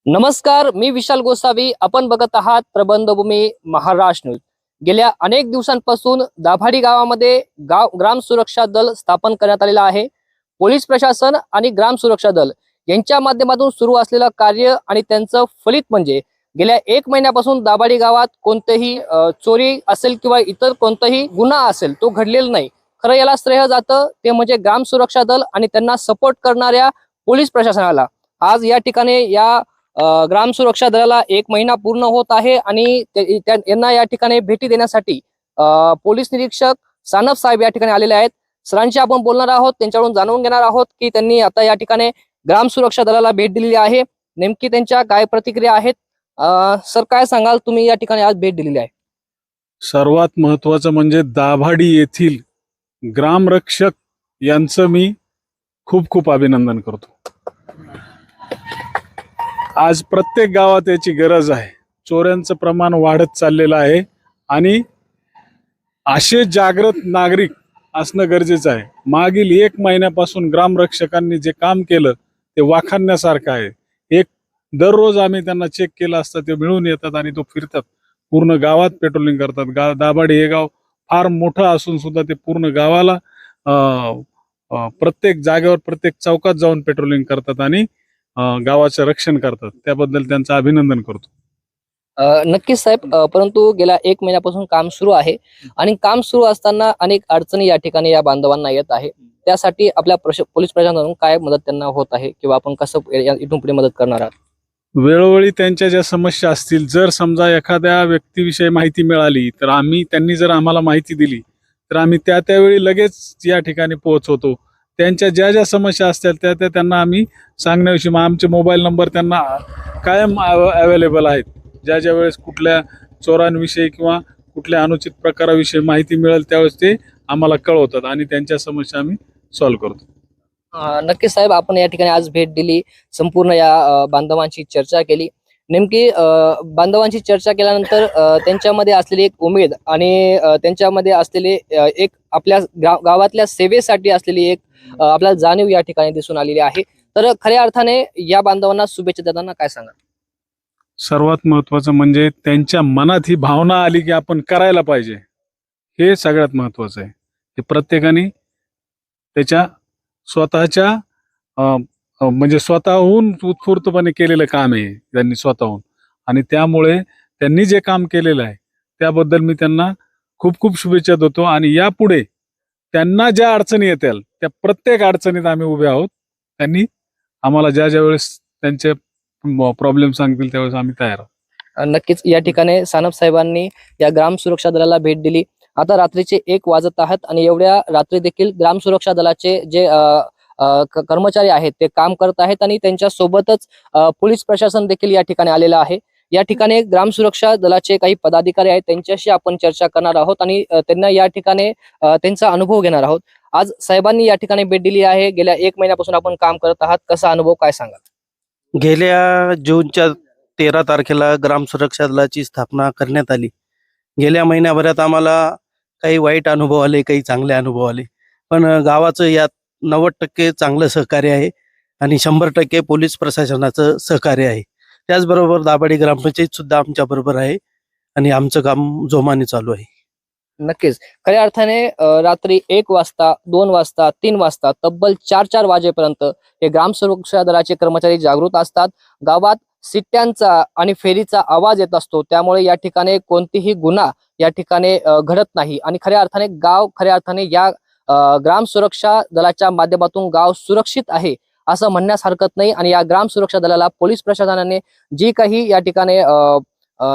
नमस्कार, मी विशाल गोसावी. आपण बघत आहात प्रबंधभूमी महाराष्ट्र न्यूज. गेल्या अनेक दिवसांपासून दाभाडी गावामध्ये ग्राम सुरक्षा दल स्थापन करण्यात आलेला आहे. पोलीस प्रशासन आणि ग्राम सुरक्षा दल यांच्या माध्यमातून सुरू असलेलं कार्य आणि त्यांचं फलित म्हणजे गेल्या 1 महिन्यापासून दाभाडी गावात कोणतेही चोरी असेल किंवा इतर कोणताही गुन्हा असेल तो घडलेला नाही. खरं याला श्रेय जातं ते म्हणजे ग्राम सुरक्षा दल आणि त्यांना सपोर्ट करणाऱ्या पोलीस प्रशासनाला. आज या ठिकाणी या ग्राम सुरक्षा दलाला 1 महिना पूर्ण होत आहे आणि यांना या ठिकाणी भेटी देण्यासाठी पोलीस निरीक्षक सानप साहेब या ठिकाणी आलेले आहेत. सरांशी आपण बोलणार आहोत, त्यांच्याकडून जाणून घेणार आहोत की त्यांनी आता या ठिकाणी ग्राम सुरक्षा दलाला भेट दिलेली आहे, नेमकी त्यांच्या काय प्रतिक्रिया आहेत. सर, काय सांगाल, तुम्ही या ठिकाणी आज भेट दिलेली आहे? सर्वात महत्वाचं म्हणजे दाभाडी येथील ग्रामरक्षक यांचं मी खूप खूप अभिनंदन करतो. आज प्रत्येक गावात याची गरज आहे. चोऱ्यांचं प्रमाण वाढत चाललेलं आहे आणि असे जागृत नागरिक असणं गरजेचं आहे. मागील 1 महिन्यापासून ग्रामरक्षकांनी जे काम केलं ते वाखाणण्यासारखं आहे. दररोज आम्ही त्यांना चेक केलं असता ते मिळून येतात आणि तो फिरतात, पूर्ण गावात पेट्रोलिंग करतात. दाभाडी हे गाव फार मोठं असून सुद्धा ते पूर्ण गावाला प्रत्येक जागेवर प्रत्येक चौकात जाऊन पेट्रोलिंग करतात आणि गावाचं रक्षण करतात. त्याबद्दल त्यांचं अभिनंदन करतो. नक्कीच साहेब, परंतु गेल्या 1 महिन्यापासून काम सुरू आहे आणि काम सुरू असताना अनेक अडचणी या ठिकाणी या बांधवांना येत आहे. त्यासाठी आपल्या पोलीस प्रशासनाकडून काय मदत त्यांना होत आहे किंवा आपण कसं इथून पुढे मदत करणार आहात? वेळोवेळी त्यांच्या ज्या समस्या असतील, जर समजा एखाद्या व्यक्तीविषयी माहिती मिळाली तर त्यांनी जर आम्हाला माहिती दिली तर आम्ही त्यावेळी लगेच या ठिकाणी पोहोचवतो. त्यांच्या ज्या ज्या समस्या असतील त्या त्यांना आम्ही सांगण्याविषयी आमचे मोबाईल नंबर त्यांना कायम अवेलेबल आहेत. ज्या वेळेस कुठल्या चोरांविषयी किंवा कुठल्या अनुचित प्रकाराविषयी माहिती मिळेल त्यावेळेस ते आम्हाला कळवतात आणि त्यांच्या समस्या आम्ही सॉल्व्ह करतो. नक्कीच साहेब, आपण या ठिकाणी आज भेट दिली, संपूर्ण या बांधवांची चर्चा केली. नेमकी बांधवांची चर्चा केल्यानंतर त्यांच्यामध्ये असलेली एक उमेद आणि त्यांच्यामध्ये असलेले एक आपल्या गावातल्या सेवेसाठी असलेली एक आपल्याला जाणीव या ठिकाणी दिसून आलेली आहे. तर खऱ्या अर्थाने या बांधवांना शुभेच्छा देताना काय सांगा? सर्वात महत्वाचं म्हणजे त्यांच्या मनात ही भावना आली की आपण करायला पाहिजे, हे सगळ्यात महत्वाचं आहे. ते प्रत्येकाने त्याच्या स्वतःच्या म्हणजे स्वतःहून उत्स्फूर्तपणे केलेलं काम आहे त्यांनी स्वतःहून, आणि त्यामुळे त्यांनी जे काम केलेलं आहे त्याबद्दल मी त्यांना खूप खूप शुभेच्छा देतो. आणि यापुढे त्यांना ज्या अडचणी येतील त्या प्रत्येक अडचणीत आम्ही उभे आहोत. त्यांनी आम्हाला ज्या वेळेस त्यांचे प्रॉब्लेम सांगतील त्यावेळेस आम्ही तयार आहोत. नक्कीच या ठिकाणी सानप साहेबांनी या ग्राम सुरक्षा दलाला भेट दिली. आता रात्रीचे 1 वाजत आहेत आणि एवढ्या रात्री देखील ग्राम सुरक्षा दलाचे जे कर्मचारी आहेत ते काम करत आहेत आणि त्यांच्या सोबतच पोलीस प्रशासन देखील या ठिकाणी आलेलं आहे. या ठिकाणी ग्राम सुरक्षा दलाचे काही पदाधिकारी आहेत, त्यांच्याशी आपण चर्चा करणार आहोत आणि त्यांना या ठिकाणी त्यांचा अनुभव घेणार आहोत. आज साहेबांनी या ठिकाणी भेट दिली आहे. गेल्या 1 महिन्यापासून आपण काम करत आहात, कसा अनुभव, काय सांगाल? गेल्या जूनच्या 13 तारखेला ग्राम सुरक्षा दलाची स्थापना करण्यात आली. गेल्या महिन्याभरात आम्हाला काही वाईट अनुभव आले, काही चांगले अनुभव आले, पण गावाचं यात 90% चांगलं सहकार्य आहे आणि 100% पोलीस प्रशासनाचं सहकार्य आहे. त्याचबरोबर दाभाडी ग्रामपंचायत सुद्धा आमच्या बरोबर आहे आणि आमचं काम जोमाने चालू आहे. नक्कीच खऱ्या अर्थाने रात्री 1 वाजता, 2 वाजता, 3 वाजता, तब्बल 4 वाजेपर्यंत हे ग्राम सुरक्षा दलाचे कर्मचारी जागृत असतात. गावात सिट्ट्यांचा आणि फेरीचा आवाज येत असतो, त्यामुळे या ठिकाणी कोणतीही गुन्हा या ठिकाणी घडत नाही आणि खऱ्या अर्थाने या ग्राम सुरक्षा दलाच्या माध्यमातून गाव सुरक्षित आहे असं म्हणण्यास हरकत नाही. आणि या ग्राम सुरक्षा दलाला पोलीस प्रशासनाने जी काही या ठिकाणी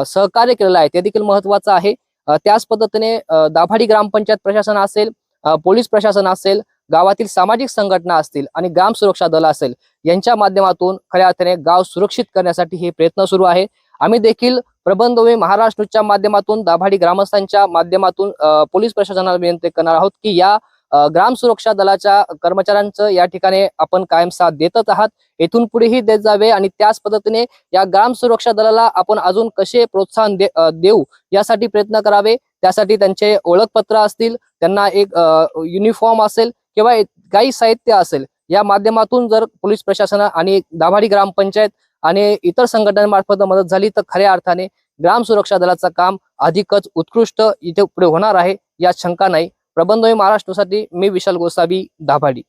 सहकार्य केलेलं आहे ते देखील महत्वाचं आहे. त्याच पद्धतीने दाभाडी ग्रामपंचायत प्रशासन असेल, पोलीस प्रशासन असेल, गावातील सामाजिक संघटना असतील आणि ग्राम सुरक्षा दल असेल, यांच्या माध्यमातून खऱ्या अर्थाने गाव सुरक्षित करण्यासाठी हे प्रयत्न सुरू आहे. आम्ही देखील प्रबंधभूमी महाराष्ट्र न्यूजच्या माध्यमातून दाभाडी ग्रामस्थांच्या माध्यमातून पोलीस प्रशासनाला विनंती करणार आहोत की या ग्राम सुरक्षा दलाच्या कर्मचाऱ्यांचं या ठिकाणी आपण कायम साथ देतच आहात, इथून पुढेही देत जावे आणि त्याच पद्धतीने या ग्राम सुरक्षा दलाला आपण अजून कसे प्रोत्साहन देऊ यासाठी प्रयत्न करावे. त्यासाठी त्यांचे ओळखपत्र असतील, त्यांना एक युनिफॉर्म असेल किंवा काही साहित्य असेल, या माध्यमातून जर पोलीस प्रशासन आणि दाभाडी ग्रामपंचायत आणि इतर संघटनांमार्फत मदत झाली तर खऱ्या अर्थाने ग्राम सुरक्षा दलाचं काम अधिकच उत्कृष्ट इथे पुढे होणार आहे यात शंका नाही. प्रबंधोय महाराष्ट्रासाठी मी विशाल गोसावी, दाभाडी.